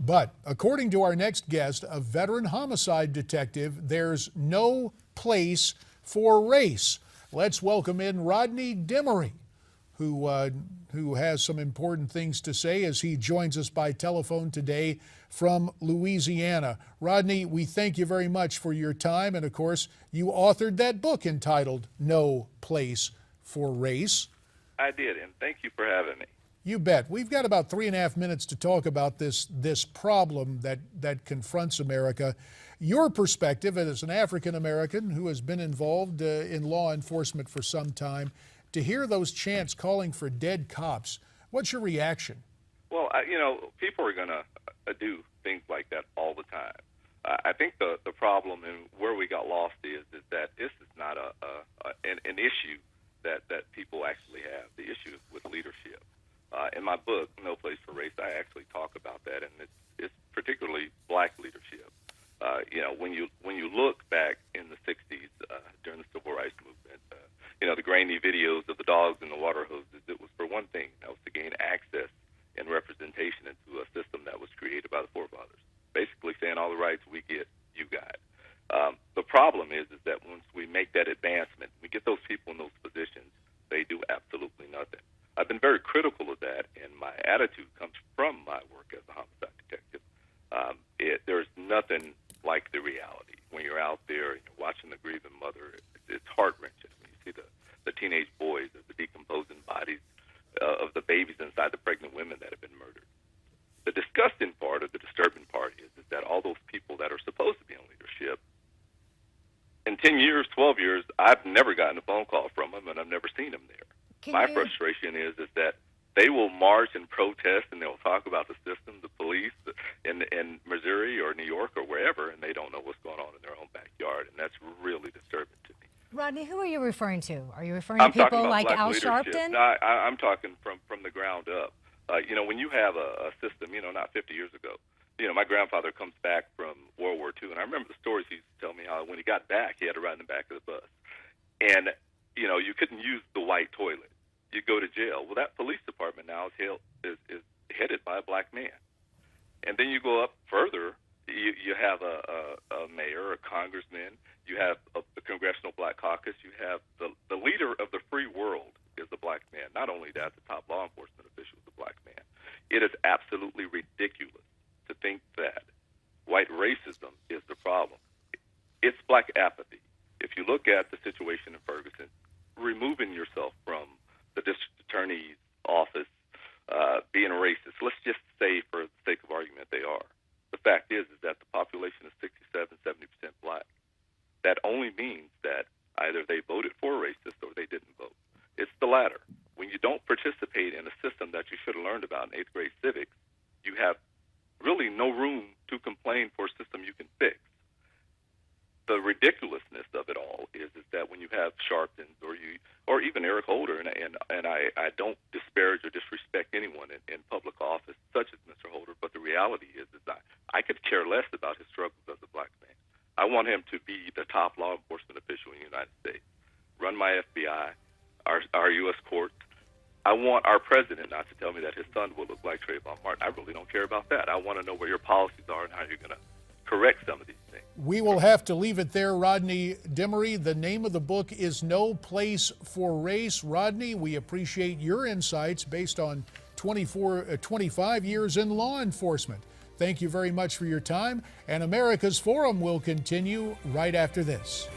But according to our next guest, a veteran homicide detective, there's no place for race. Let's welcome in Rodney Demery, who has some important things to say as he joins us by telephone today from Louisiana. Rodney, we thank you very much for your time. And of course, you authored that book entitled No Place for Race. I did, and thank you for having me. You bet. We've got about 3.5 minutes to talk about this problem that confronts America. Your perspective as an African American who has been involved in law enforcement for some time, to hear those chants calling for dead cops, what's your reaction? Well, people are going to do things like that all the time. I think the problem and where we got lost is that this is not an issue that people actually have. The issue is with leadership. In my book, No Place for Race, I actually talk about that, and it's particularly black leadership. When you look back in the 60s during the Civil Rights Movement, the grainy videos of the dogs and the water hoses, it was for one thing, that was to gain access and representation into a system that was created by the forefathers. Basically saying all the rights we get, you got. The problem is that once we make that advancement, we get those people in those positions, they do absolutely nothing. I've been very critical of that, and my attitude comes from my work as a homicide detective. There's nothing like the reality. When you're out there and you're watching the grieving mother, it's heart-wrenching. When you see the teenage boys, the decomposing bodies of the babies inside the pregnant women that have been murdered. The disgusting part, or the disturbing part, is that all those people that are supposed to be in leadership, in 10 years, 12 years, I've never gotten a phone call from them, and I've never seen them there. My frustration is that they will march and protest, and they'll talk about the system, the police in Missouri or New York or wherever, and they don't know what's going on in their own backyard, and that's really disturbing to me. Rodney, who are you referring to? Are you referring to people like Al Sharpton? No, I'm talking from the ground up. When you have a system, not 50 years ago, my grandfather comes back from World War II, and I remember the stories he used to tell me how when he got back, he had to ride in the back of the bus. And, you couldn't use the white toilet. You go to jail. Well, that police department now is headed by a black man. And then you go up further, you have a mayor, a congressman, you have the Congressional Black Caucus, you have the leader of the free world is a black man. Not only that, the top law enforcement official is a black man. It is absolutely ridiculous to think that white racism is the problem. It's black apathy. If you look at the situation in Ferguson, removing yourself from the district attorney's office, being a racist, let's just say for the sake of argument they are. The fact is that the population is 67-70% black. That only means that either they voted for a racist or they didn't vote. It's the latter. When you don't participate in a system that you should have learned about in 8th grade civics, you have really no room to complain for a system you can fix. The ridiculousness of it all is that when you have Sharptons or even Eric Holder, and I don't disparage or disrespect anyone in public office such as Mr. Holder, but the reality is I could care less about his struggles as a black man. I want him to be the top law enforcement official in the United States, run my FBI, our U.S. courts. I want our president not to tell me that his son will look like Trayvon Martin. I really don't care about that. I want to know where your policies are and how you're going to correct some of these things. We will have to leave it there, Rodney Demery. The name of the book is No Place for Race. Rodney, we appreciate your insights based on 25 years in law enforcement. Thank you very much for your time, and America's Forum will continue right after this.